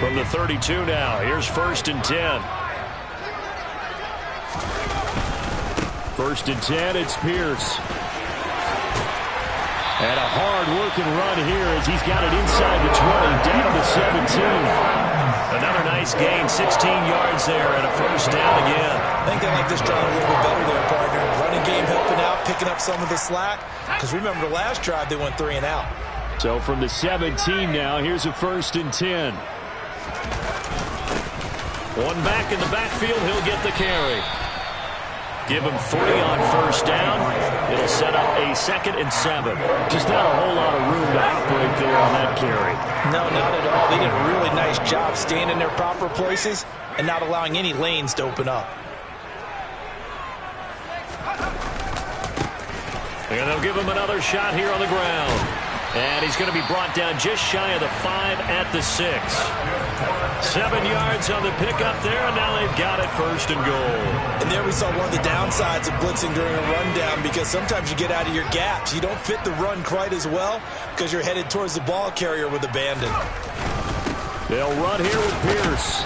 From the 32 now, here's 1st and 10. 1st and 10, it's Pierce. And a hard-working run here as he's got it inside the 20, down to the 17. Another nice gain, 16 yards there, and a 1st down again. I think they like this drive a little bit better there, partner. Running game helping out, picking up some of the slack. Because remember, the last drive they went 3 and out. So from the 17 now, here's a 1st and 10. One back in the backfield, he'll get the carry. Give him 3 on 1st down. It'll set up a 2nd and 7. Just not a whole lot of room to operate there on that carry. No, not at all. They did a really nice job staying in their proper places and not allowing any lanes to open up. And they'll give him another shot here on the ground. And he's going to be brought down just shy of the 5 at the 6. 7 yards on the pickup there, and now they've got it 1st and goal. And there we saw one of the downsides of blitzing during a rundown, because sometimes you get out of your gaps. You don't fit the run quite as well because you're headed towards the ball carrier with abandon. They'll run here with Pierce.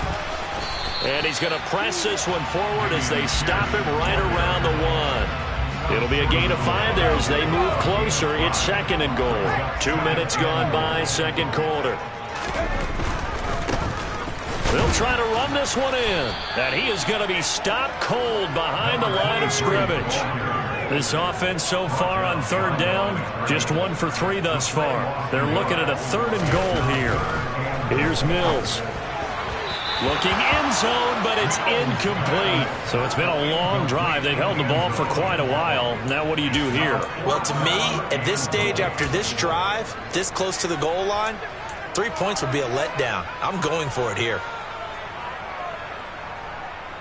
And he's going to press this one forward as they stop him right around the 1. It'll be a gain of 5 there as they move closer. It's 2nd and goal. 2 minutes gone by, 2nd quarter. They'll try to run this one in. And he is going to be stopped cold behind the line of scrimmage. This offense so far on 3rd down, just 1 for 3 thus far. They're looking at a 3rd and goal here. Here's Mills. Looking end zone, but it's incomplete. So it's been a long drive. They've held the ball for quite a while. Now what do you do here? Well, to me, at this stage, after this drive, this close to the goal line, 3 points would be a letdown. I'm going for it here.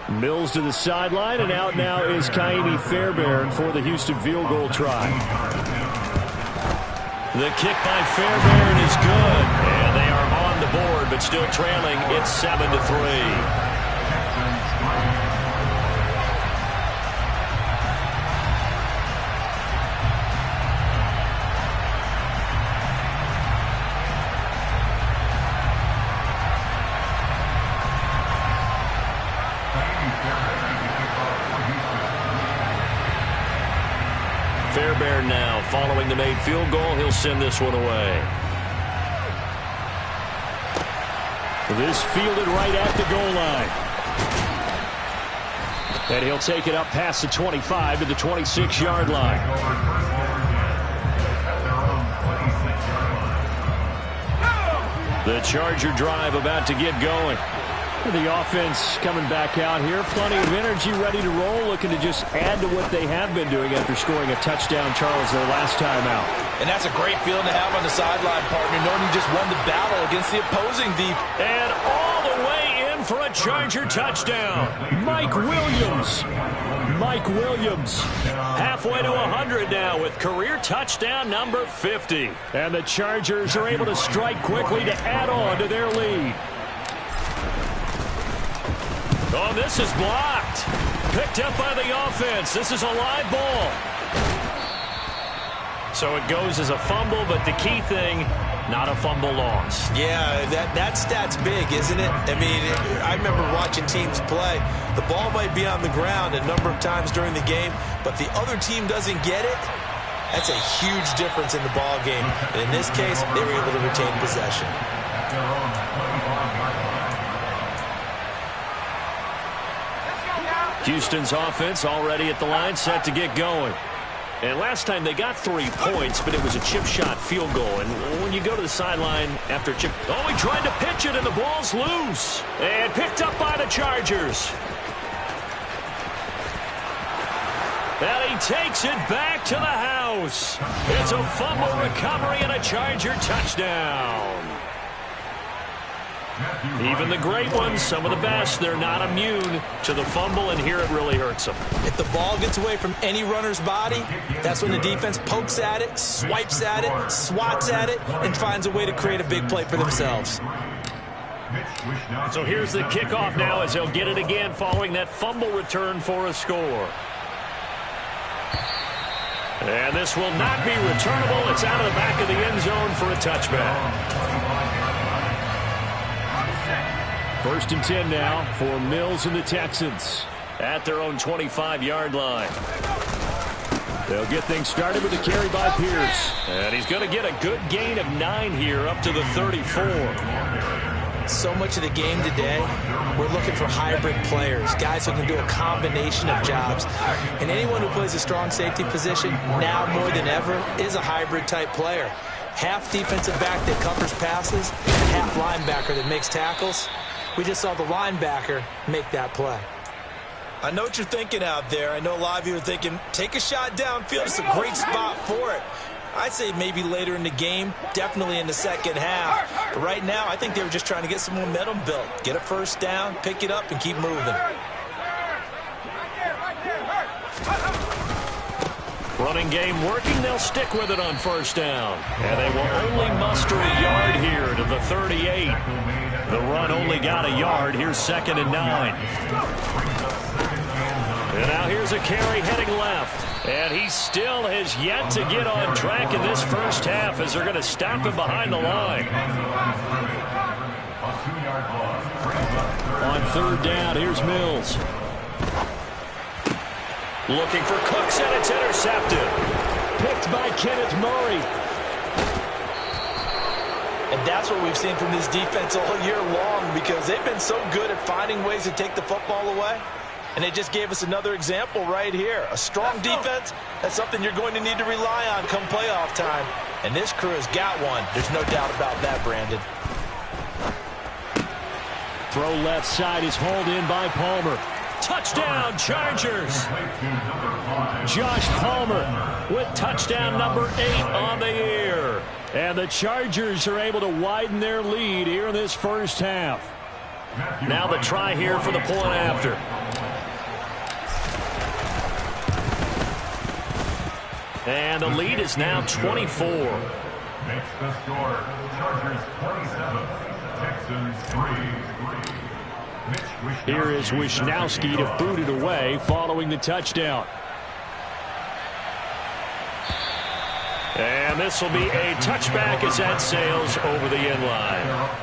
Mills to the sideline, and out now is Ka'imi Fairbairn for the Houston field goal try. The kick by Fairbairn is good, and they are on the board, but still trailing. It's 7-3. Fairbairn now following the made field goal. He'll send this one away. This fielded right at the goal line. And he'll take it up past the 25 to the 26-yard line. The Charger drive about to get going. The offense coming back out here. Plenty of energy, ready to roll, looking to just add to what they have been doing after scoring a touchdown, Charles, their last time out. And that's a great feeling to have on the sideline, partner, knowing you just won the battle against the opposing deep. And all the way in for a Charger touchdown. Mike Williams. Mike Williams halfway to 100 now with career touchdown number 50. And the Chargers are able to strike quickly to add on to their lead. Oh, this is blocked. Picked up by the offense. This is a live ball. So it goes as a fumble, but the key thing, not a fumble loss. Yeah, that stat's big, isn't it? I mean, I remember watching teams play. The ball might be on the ground a number of times during the game, but the other team doesn't get it. That's a huge difference in the ball game. And in this case, they were able to retain possession. Houston's offense already at the line, set to get going. And last time they got 3 points, but it was a chip shot field goal. And when you go to the sideline after chip... Oh, he tried to pitch it, and the ball's loose. And picked up by the Chargers. And he takes it back to the house. It's a fumble recovery and a Charger touchdown. Even the great ones, some of the best, they're not immune to the fumble, and here it really hurts them. If the ball gets away from any runner's body, that's when the defense pokes at it, swipes at it, swats at it, and finds a way to create a big play for themselves. So here's the kickoff now as they'll get it again following that fumble return for a score. And this will not be returnable. It's out of the back of the end zone for a touchback. First and 10 now for Mills and the Texans at their own 25-yard line. They'll get things started with a carry by Pierce. And he's going to get a good gain of 9 here up to the 34. So much of the game today, we're looking for hybrid players, guys who can do a combination of jobs. And anyone who plays a strong safety position, now more than ever, is a hybrid-type player. Half defensive back that covers passes, and half linebacker that makes tackles. We just saw the linebacker make that play. I know what you're thinking out there. I know a lot of you are thinking, take a shot downfield. It's a great spot for it. I'd say maybe later in the game, definitely in the second half. But right now, I think they were just trying to get some momentum built. Get a first down, pick it up, and keep moving. Running game working. They'll stick with it on first down. And they will only muster a yard here to the 38. The run only got a yard. Here's 2nd and 9. And now here's a carry heading left. And he still has yet to get on track in this first half as they're going to stop him behind the line. On 3rd down, here's Mills. Looking for Cooks, and it's intercepted. Picked by Kenneth Murray. And that's what we've seen from this defense all year long, because they've been so good at finding ways to take the football away. And they just gave us another example right here. A strong defense, that's something you're going to need to rely on come playoff time. And this crew has got one. There's no doubt about that, Brandon. Throw left side is hauled in by Palmer. Touchdown, Chargers. Josh Palmer with touchdown number 8 on the year. And the Chargers are able to widen their lead here in this first half. Now the try here for the point after. And the lead is now 24. Makes the score. Chargers 27, Texans 3. Here is Wishnowski to boot it away following the touchdown. And this will be a touchback as that sails over the end line.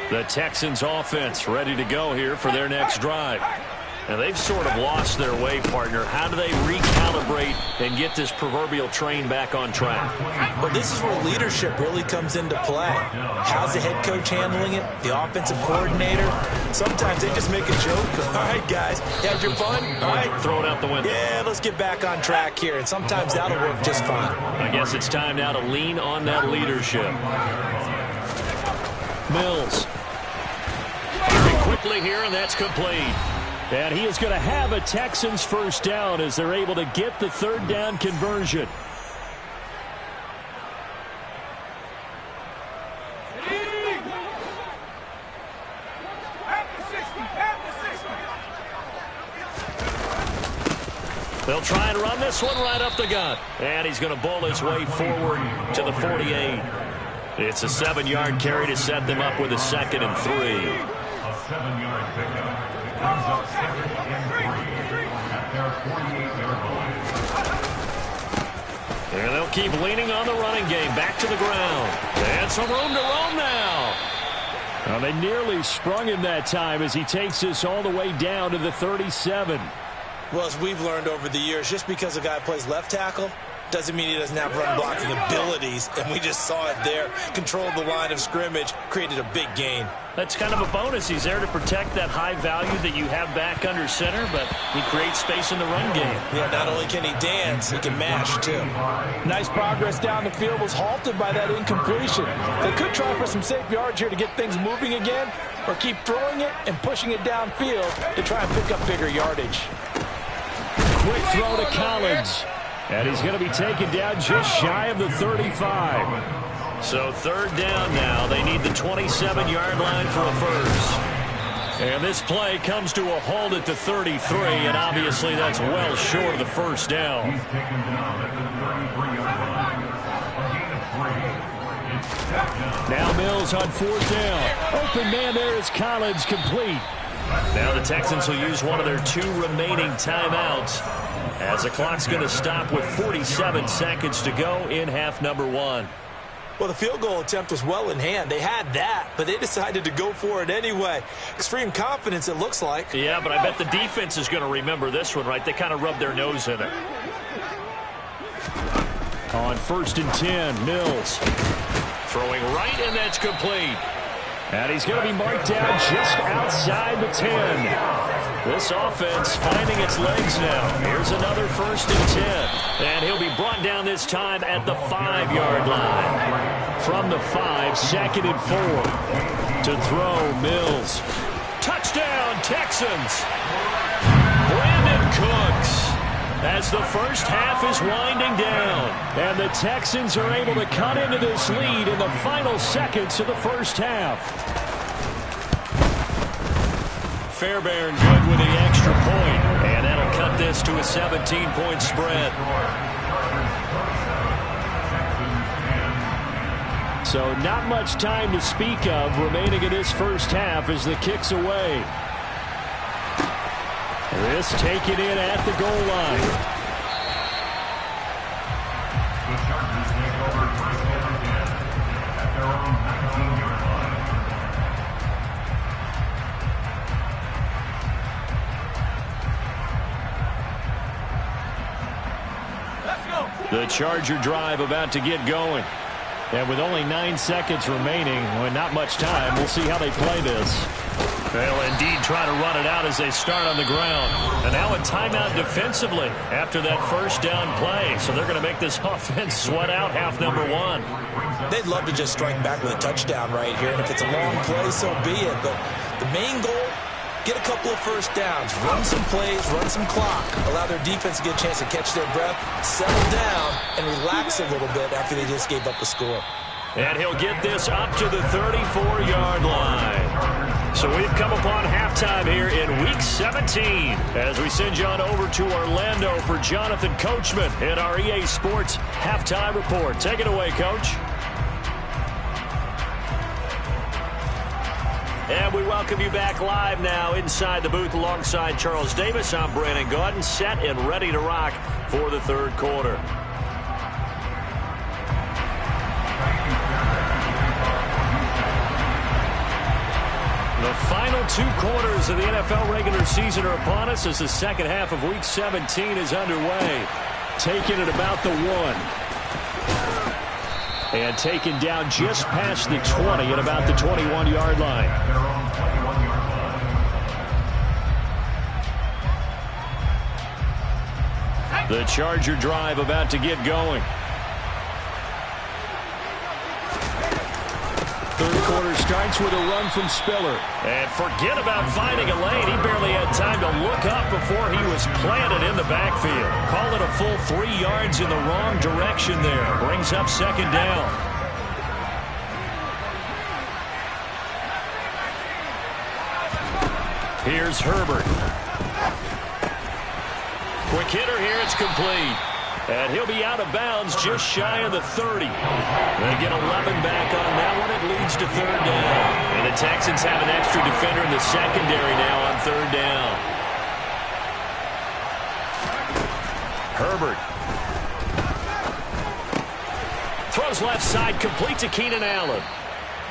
The Texans offense ready to go here for their next drive. And they've sort of lost their way, partner. How do they recalibrate and get this proverbial train back on track? Well, this is where leadership really comes into play. How's the head coach handling it? The offensive coordinator? Sometimes they just make a joke. All right, guys, had your fun? All right. Throw it out the window. Yeah, let's get back on track here. And sometimes that'll work just fine. I guess it's time now to lean on that leadership. Mills. Very quickly here, and that's complete. And he is going to have a Texans first down as they're able to get the 3rd down conversion. They'll try and run this one right up the gut. And he's going to bowl his way forward to the 48. It's a 7-yard carry to set them up with a 2nd and 3. A 7-yard pickup. Brings up 2nd and 3 at their 48-yard line. And they'll keep leaning on the running game. Back to the ground. And some room to roam now. Well, they nearly sprung him that time as he takes this all the way down to the 37. Well, as we've learned over the years, just because a guy plays left tackle doesn't mean he doesn't have run blocking abilities, and we just saw it there. Controlled the line of scrimmage, created a big gain. That's kind of a bonus. He's there to protect that high value that you have back under center, but he creates space in the run game. Yeah, not only can he dance, he can mash, too. Nice progress down the field, was halted by that incompletion. They could try for some safe yards here to get things moving again, or keep throwing it and pushing it downfield to try and pick up bigger yardage. Quick throw to Collins. And he's going to be taken down just shy of the 35. So third down now. They need the 27-yard line for a first. And this play comes to a halt at the 33, and obviously that's well short of the first down. He's taken down at the 33-yard line. A gain of 3. It's touchdown. Now Mills on fourth down. Open man there is Collins, complete. Now the Texans will use one of their 2 remaining timeouts, as the clock's going to stop with 47 seconds to go in half number 1. Well, the field goal attempt was well in hand. They had that, but they decided to go for it anyway. Extreme confidence, it looks like. Yeah, but I bet the defense is going to remember this one, right? They kind of rubbed their nose in it. On 1st and 10, Mills throwing right, and that's complete. And he's going to be marked down just outside the 10. This offense finding its legs now. Here's another 1st and 10. And he'll be brought down this time at the 5-yard line. From the 5, 2nd and 4. To throw, Mills. Touchdown, Texans. Brandon Cooks. As the first half is winding down. And the Texans are able to cut into this lead in the final seconds of the first half. Fairbairn good with the extra point. And that'll cut this to a 17-point spread. So not much time to speak of remaining in this first half as the kick's away. This taken in at the goal line. The Chargers take over first and 10 at their own 19-yard line. The Charger drive about to get going. And with only 9 seconds remaining, well, not much time, we'll see how they play this. They'll indeed try to run it out as they start on the ground. And now a timeout defensively after that first down play. So they're going to make this offense sweat out half number 1. They'd love to just strike back with a touchdown right here. And if it's a long play, so be it. But the main goal, get a couple of first downs, run some plays, run some clock, allow their defense to get a chance to catch their breath, settle down, and relax a little bit after they just gave up a score. And he'll get this up to the 34-yard line. So we've come upon halftime here in Week 17 as we send you on over to Orlando for Jonathan Coachman in our EA Sports Halftime Report. Take it away, Coach. And we welcome you back live now inside the booth alongside Charles Davis. I'm Brandon Gaudin, set and ready to rock for the third quarter. The final 2 quarters of the NFL regular season are upon us as the second half of Week 17 is underway. Taken at about the 1. And taken down just past the 20 at about the 21-yard line. The Charger drive about to get going. Third quarter starts with a run from Spiller. And forget about finding a lane. He barely had time to look up before he was planted in the backfield. Call it a full 3 yards in the wrong direction there. Brings up second down. Here's Herbert. Quick hitter here. It's complete. And he'll be out of bounds just shy of the 30. They get 11 back on that one. It leads to third down. And the Texans have an extra defender in the secondary now on third down. Herbert. Throws left side, complete to Keenan Allen.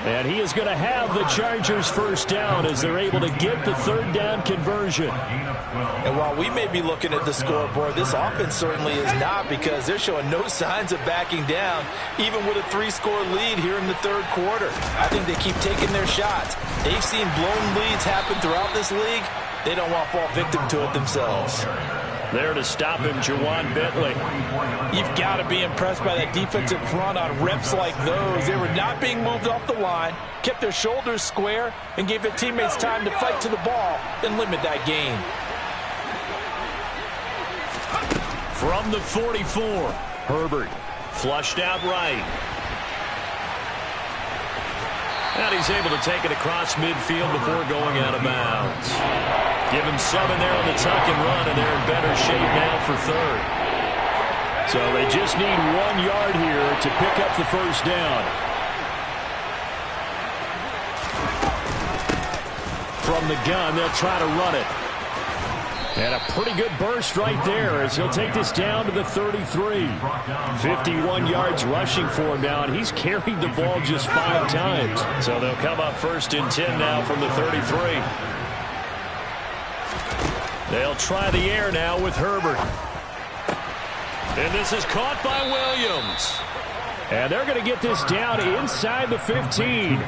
And he is going to have the Chargers first down as they're able to get the third down conversion. And while we may be looking at the scoreboard, this offense certainly is not, because they're showing no signs of backing down, even with a 3-score lead here in the third quarter. I think they keep taking their shots. They've seen blown leads happen throughout this league. They don't want to fall victim to it themselves. There to stop him, Ja'Whaun Bentley. You've got to be impressed by that defensive front on reps like those. They were not being moved off the line, kept their shoulders square, and gave their teammates time to fight to the ball and limit that gain. From the 44, Herbert flushed out right. And he's able to take it across midfield before going out of bounds. Give him 7 there on the tuck and run, and they're in better shape now for third. So they just need 1 yard here to pick up the first down. From the gun, they'll try to run it. And a pretty good burst right there as he'll take this down to the 33. 51 yards rushing for him now, and he's carried the ball just 5 times. So they'll come up first and 10 now from the 33. They'll try the air now with Herbert. And this is caught by Williams. And they're going to get this down inside the 15.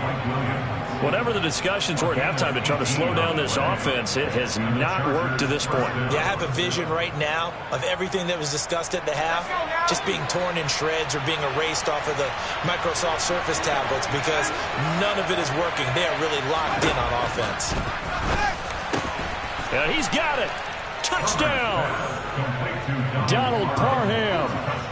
Whatever the discussions were at halftime to try to slow down this offense, it has not worked to this point. Yeah, I have a vision right now of everything that was discussed at the half just being torn in shreds or being erased off of the Microsoft Surface tablets, because none of it is working. They are really locked in on offense. And he's got it. Touchdown. Donald Parham,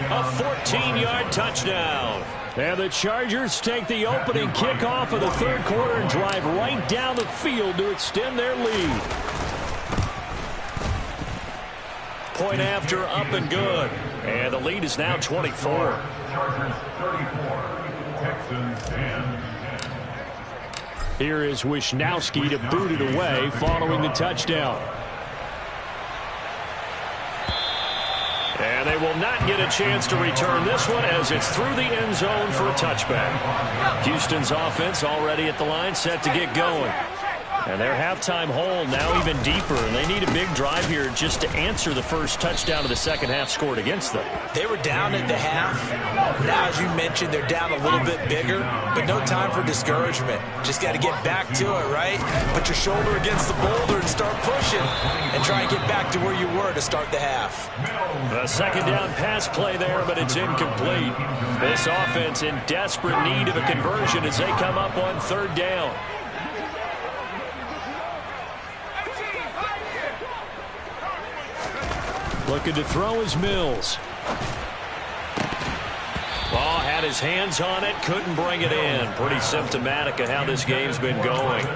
a 14-yard touchdown. And the Chargers take the opening kickoff of the third quarter and drive right down the field to extend their lead. Point after, up and good. And the lead is now 24. Chargers 34, Texans 10. Here is Wisnowski to boot it away following the touchdown. And they will not get a chance to return this one as it's through the end zone for a touchback. Houston's offense already at the line, set to get going. And their halftime hole now even deeper, and they need a big drive here just to answer the first touchdown of the second half scored against them. They were down at the half. Now, as you mentioned, they're down a little bit bigger, but no time for discouragement. Just got to get back to it, right? Put your shoulder against the boulder and start pushing and try and get back to where you were to start the half. A second down pass play there, but it's incomplete. This offense in desperate need of a conversion as they come up on third down. Looking to throw is Mills. Ball had his hands on it, couldn't bring it in. Pretty symptomatic of how this game's been going.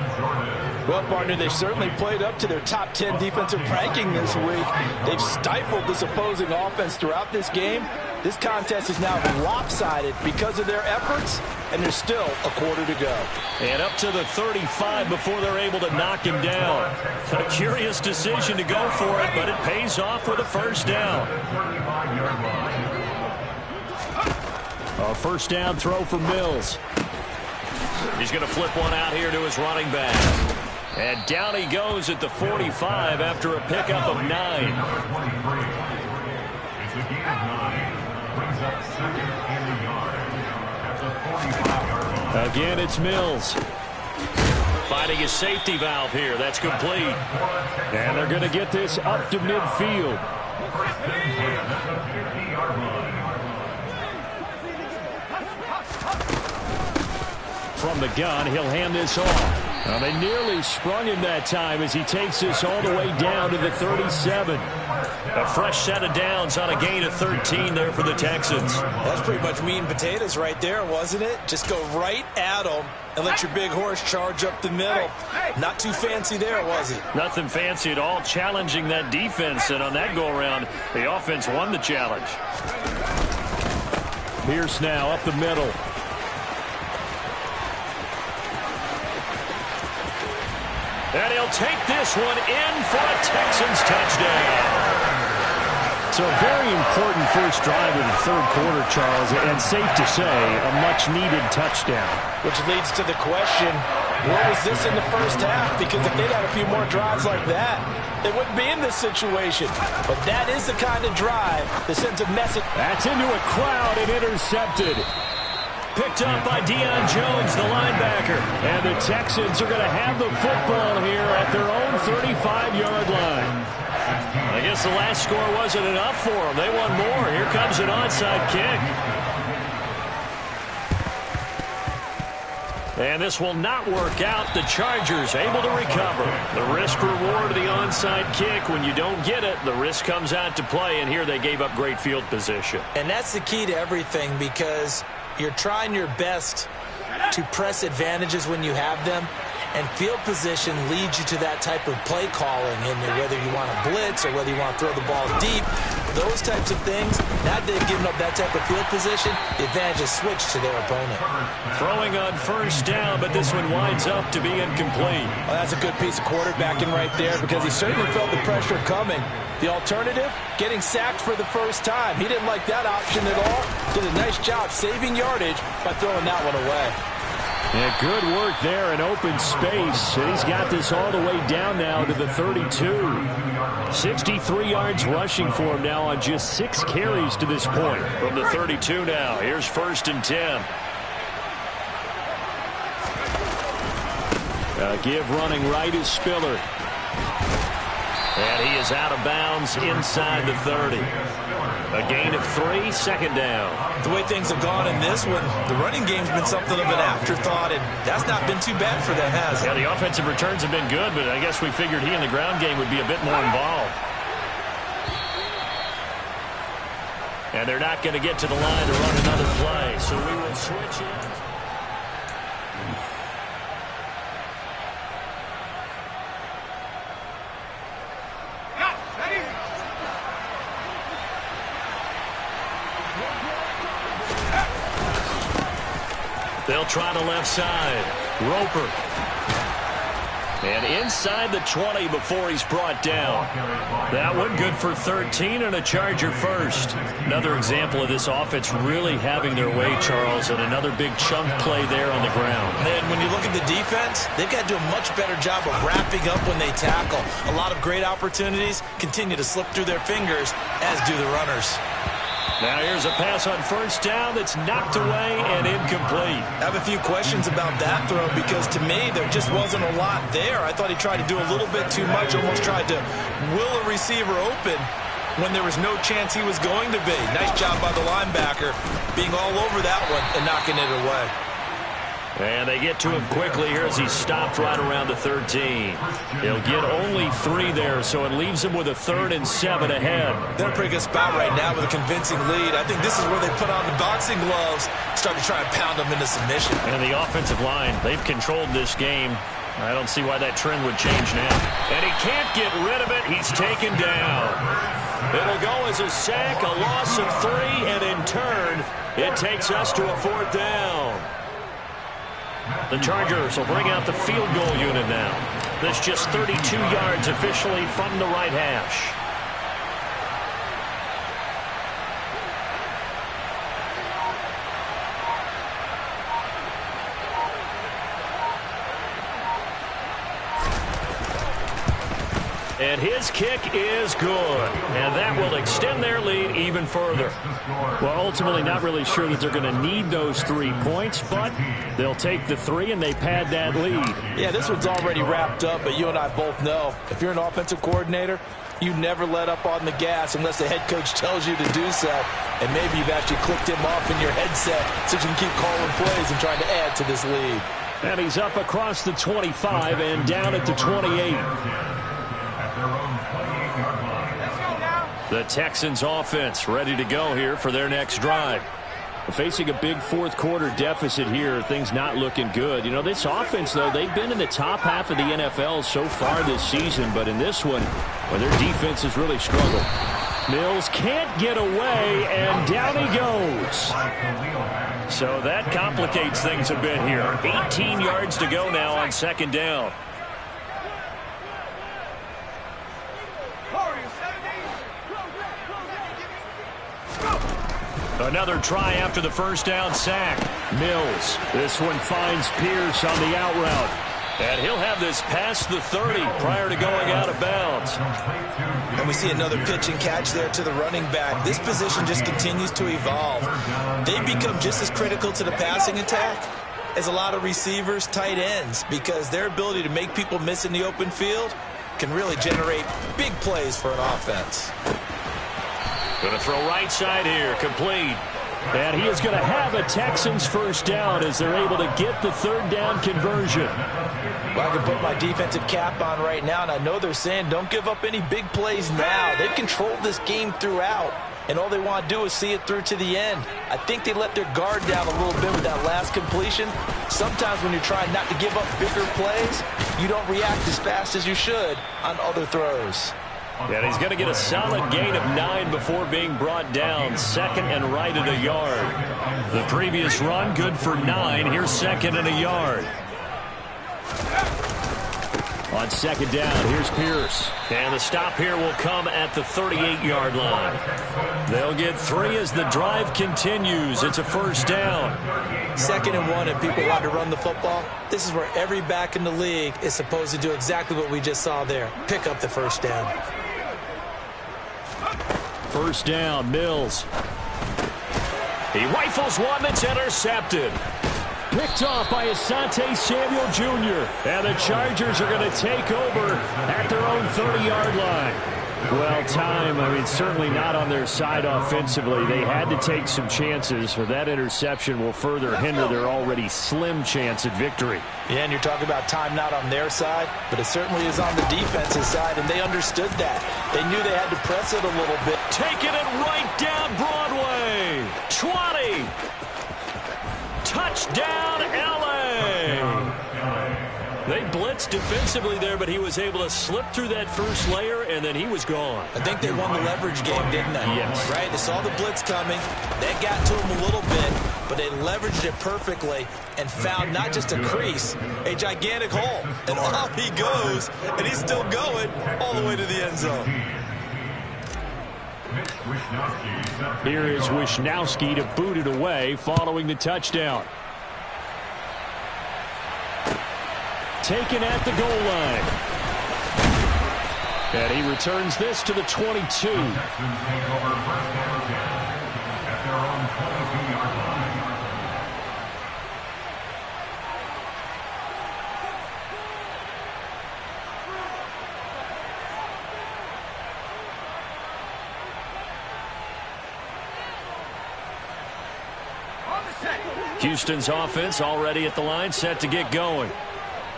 Well, partner, they've certainly played up to their top 10 defensive ranking this week. They've stifled this opposing offense throughout this game. This contest is now lopsided because of their efforts, and there's still a quarter to go. And up to the 35 before they're able to knock him down. A curious decision to go for it, but it pays off with a first down. A first down throw for Mills. He's going to flip one out here to his running back. And down he goes at the 45 after a pickup of 9. It's a gain of 9. Brings up second and a yard at the 45-yard line. Again, it's Mills. Finding his safety valve here. That's complete. And they're going to get this up to midfield. From the gun, he'll hand this off. Well, they nearly sprung him that time as he takes this all the way down to the 37. A fresh set of downs on a gain of 13 there for the Texans. That's pretty much meat and potatoes right there, wasn't it? Just go right at them and let your big horse charge up the middle. Not too fancy there, was it? Nothing fancy at all, challenging that defense. And on that go-around, the offense won the challenge. Pierce now up the middle. And he'll take this one in for a Texans touchdown. So a very important first drive of the third quarter, Charles, and safe to say, a much-needed touchdown. Which leads to the question, where was this in the first half? Because if they'd had a few more drives like that, they wouldn't be in this situation. But that is the kind of drive that sends a message. That's into a crowd and intercepted. Picked up by Deion Jones, the linebacker. And the Texans are going to have the football here at their own 35-yard line. I guess the last score wasn't enough for them. They want more. Here comes an onside kick. And this will not work out. The Chargers able to recover. The risk-reward of the onside kick. When you don't get it, the risk comes out to play. And here they gave up great field position. And that's the key to everything, because you're trying your best to press advantages when you have them. And field position leads you to that type of play calling, and whether you want to blitz or whether you want to throw the ball deep, those types of things. Now that they've given up that type of field position, the advantage is switched to their opponent. Throwing on first down, but this one winds up to be incomplete. Well, that's a good piece of quarterbacking right there, because he certainly felt the pressure coming. The alternative, getting sacked for the first time. He didn't like that option at all. Did a nice job saving yardage by throwing that one away. Yeah, good work there in open space. And he's got this all the way down now to the 32. 63 yards rushing for him now on just 6 carries to this point. From the 32 now, here's 1st and 10. Give running right is Spiller. And he is out of bounds inside the 30. A gain of 3, 2nd down. The way things have gone in this one, the running game's been something of an afterthought, and that's not been too bad for them, has it? Yeah, the offensive returns have been good, but I guess we figured he in the ground game would be a bit more involved. And they're not going to get to the line to run another play, so we will switch it. They'll try the left side. Roper. And inside the 20 before he's brought down. That one good for 13 and a Charger first. Another example of this offense really having their way, Charles, and another big chunk play there on the ground. And when you look at the defense, they've got to do a much better job of wrapping up when they tackle. A lot of great opportunities continue to slip through their fingers, as do the runners. Now here's a pass on first down that's knocked away and incomplete. I have a few questions about that throw, because to me there just wasn't a lot there. I thought he tried to do a little bit too much, almost tried to will a receiver open when there was no chance he was going to be. Nice job by the linebacker being all over that one and knocking it away. And they get to him quickly here as he stopped right around the 13. He'll get only 3 there, so it leaves him with a 3rd and 7 ahead. They're in a pretty good spot right now with a convincing lead. I think this is where they put on the boxing gloves, start to try and pound them into submission. And the offensive line, they've controlled this game. I don't see why that trend would change now. And he can't get rid of it. He's taken down. It'll go as a sack, a loss of 3, and in turn, it takes us to a 4th down. The Chargers will bring out the field goal unit now. This just 32 yards officially from the right hash. And his kick is good. And that will extend their lead even further. Well, ultimately not really sure that they're going to need those 3 points, but they'll take the 3 and they pad that lead. Yeah, this one's already wrapped up, but you and I both know if you're an offensive coordinator, you never let up on the gas unless the head coach tells you to do so. And maybe you've actually clicked him off in your headset so you can keep calling plays and trying to add to this lead. And he's up across the 25 and down at the 28. The Texans offense ready to go here for their next drive. Facing a big 4th quarter deficit here, things not looking good. You know, this offense, though, they've been in the top half of the NFL so far this season, but in this one, well, their defense has really struggled. Mills can't get away, and down he goes. So that complicates things a bit here. 18 yards to go now on 2nd down. Another try after the first down sack. Mills. This one finds Pierce on the out route. And he'll have this past the 30 prior to going out of bounds. And we see another pitch and catch there to the running back. This position just continues to evolve. They become just as critical to the passing attack as a lot of receivers, tight ends, because their ability to make people miss in the open field can really generate big plays for an offense. Going to throw right side here, complete. And he is going to have a Texans first down as they're able to get the third down conversion. Well, I can put my defensive cap on right now, and I know they're saying don't give up any big plays now. They've controlled this game throughout, and all they want to do is see it through to the end. I think they let their guard down a little bit with that last completion. Sometimes when you're trying not to give up bigger plays, you don't react as fast as you should on other throws. And he's going to get a solid gain of 9 before being brought down. Second and right at a yard. The previous run, good for 9. Here's second and a yard. On second down, here's Pierce. And the stop here will come at the 38-yard line. They'll get 3 as the drive continues. It's a first down. 2nd and 1, and people want to run the football. This is where every back in the league is supposed to do exactly what we just saw there. Pick up the first down. First down, Mills. He rifles one that's intercepted. Picked off by Asante Samuel Jr. And the Chargers are going to take over at their own 30-yard line. Well, time, certainly not on their side offensively. They had to take some chances, or that interception will further hinder their already slim chance at victory. Yeah, and you're talking about time not on their side, but it certainly is on the defensive side, and they understood that. They knew they had to press it a little bit. Taking it right down Broadway. 20. Touchdown, L.A. They blitzed defensively there, but he was able to slip through that first layer, and then he was gone. I think they won the leverage game, didn't they? Yes. Right? They saw the blitz coming. They got to him a little bit, but they leveraged it perfectly and found not just a crease, a gigantic hole. And off he goes, and he's still going all the way to the end zone. Here is Wishnowsky to boot it away following the touchdown. Taken at the goal line. And he returns this to the 22. Houston's offense already at the line, set to get going.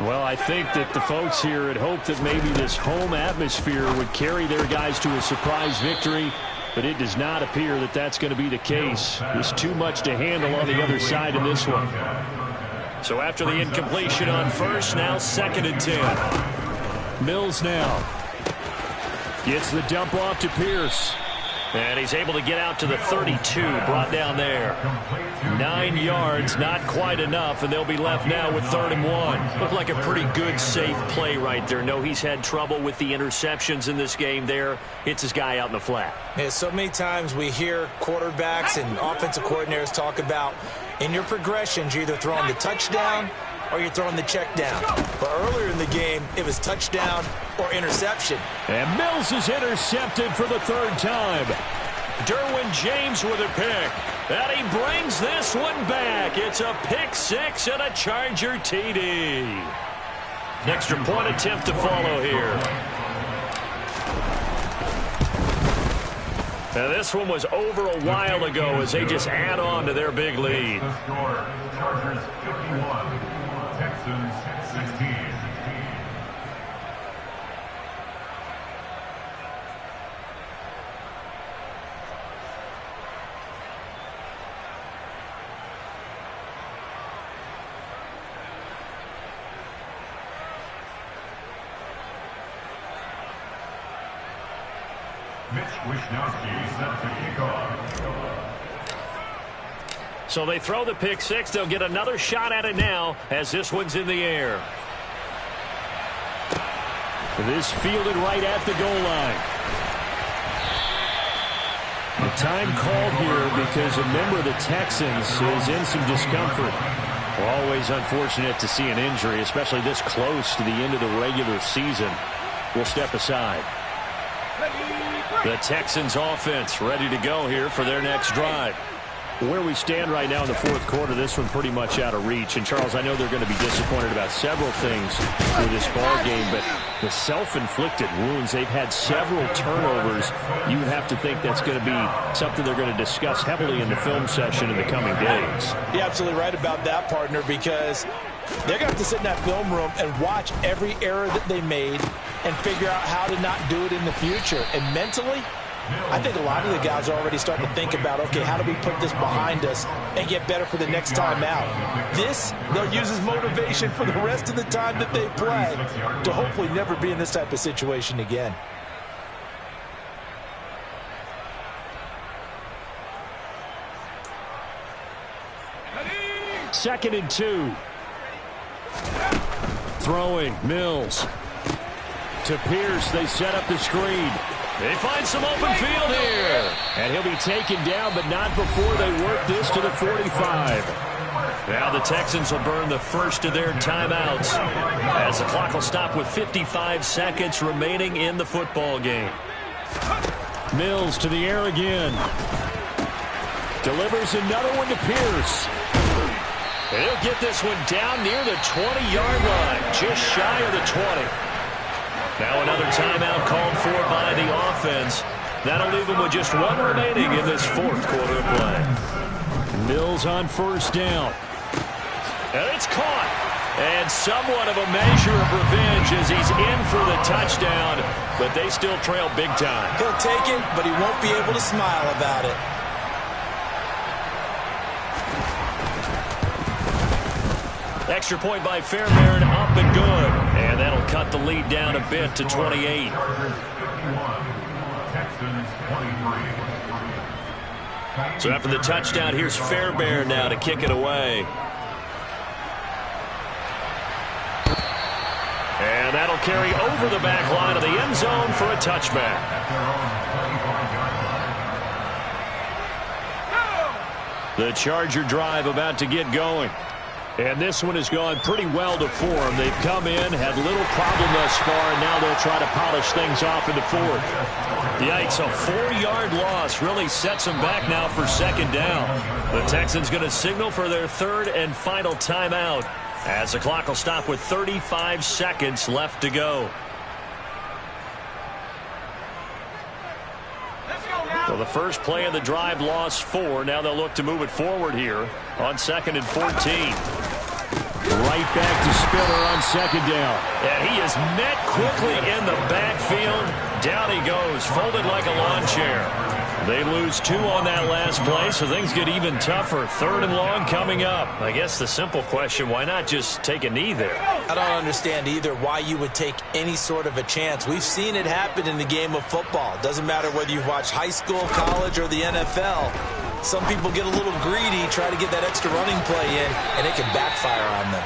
Well, I think that the folks here had hoped that maybe this home atmosphere would carry their guys to a surprise victory, but it does not appear that that's going to be the case. There's too much to handle on the other side in this one. So after the incompletion on first, now 2nd and 10. Mills now gets the dump off to Pierce. And he's able to get out to the 32, brought down there. 9 yards, not quite enough, and they'll be left now with 3rd and 1. Looked like a pretty good, safe play right there. No, he's had trouble with the interceptions in this game there. Hits his guy out in the flat. Yeah, so many times we hear quarterbacks and offensive coordinators talk about in your progressions, you're either throwing the touchdown or you're throwing the check down. But earlier in the game, it was touchdown or interception. And Mills is intercepted for the 3rd time. Derwin James with a pick. And he brings this one back. It's a pick 6 and a Charger TD. An extra point attempt to follow here. Now this one was over a while ago as they just add on to their big lead. The score, Chargers 51, Texans 16. Mitch Wishnowsky set to kick off. So they throw the pick 6. They'll get another shot at it now as this one's in the air. This fielded right at the goal line. The time called here because a member of the Texans is in some discomfort. Always unfortunate to see an injury, especially this close to the end of the regular season. We'll step aside. The Texans offense ready to go here for their next drive. Where we stand right now in the fourth quarter, this one pretty much out of reach. And, Charles, I know they're going to be disappointed about several things with this ball game, but the self-inflicted wounds, they've had several turnovers. You would have to think that's going to be something they're going to discuss heavily in the film session in the coming days. You're absolutely right about that, partner, because they're going to have to sit in that film room and watch every error that they made and figure out how to not do it in the future. And mentally, I think a lot of the guys are already starting to think about, okay, how do we put this behind us and get better for the next time out? This, they'll use as motivation for the rest of the time that they play to hopefully never be in this type of situation again. Second and 2. Throwing, Mills. To Pierce, they set up the screen. They find some open field here. And he'll be taken down, but not before they work this to the 45. Now the Texans will burn the first of their timeouts as the clock will stop with 55 seconds remaining in the football game. Mills to the air again. Delivers another one to Pierce. And he'll get this one down near the 20-yard line, just shy of the 20. Now another timeout called for by the offense. That'll leave them with just one remaining in this fourth quarter of play. Mills on first down. And it's caught. And somewhat of a measure of revenge as he's in for the touchdown, but they still trail big time. He'll take it, but he won't be able to smile about it. Extra point by Fairbairn, up and good. And that'll cut the lead down a bit to 28. So after the touchdown, here's Fairbairn now to kick it away. And that'll carry over the back line of the end zone for a touchback. The Charger drive about to get going. And this one has gone pretty well to form. They've come in, had little problem thus far, and now they'll try to polish things off in the fourth. Yikes, a 4-yard loss really sets them back now for second down. The Texans going to signal for their third and final timeout as the clock will stop with 35 seconds left to go. Well, the first play of the drive lost 4. Now they'll look to move it forward here on 2nd and 14. Right back to Spiller on second down. And he is met quickly in the backfield. Down he goes, folded like a lawn chair. They lose 2 on that last play, so things get even tougher. 3rd and long coming up. I guess the simple question, why not just take a knee there? I don't understand either why you would take any sort of a chance. We've seen it happen in the game of football. Doesn't matter whether you've watched high school, college, or the NFL. Some people get a little greedy, try to get that extra running play in, and it can backfire on them.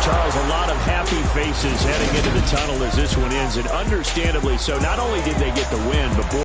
Charles, a lot of happy faces heading into the tunnel as this one ends, and understandably so. Not only did they get the win, but boy,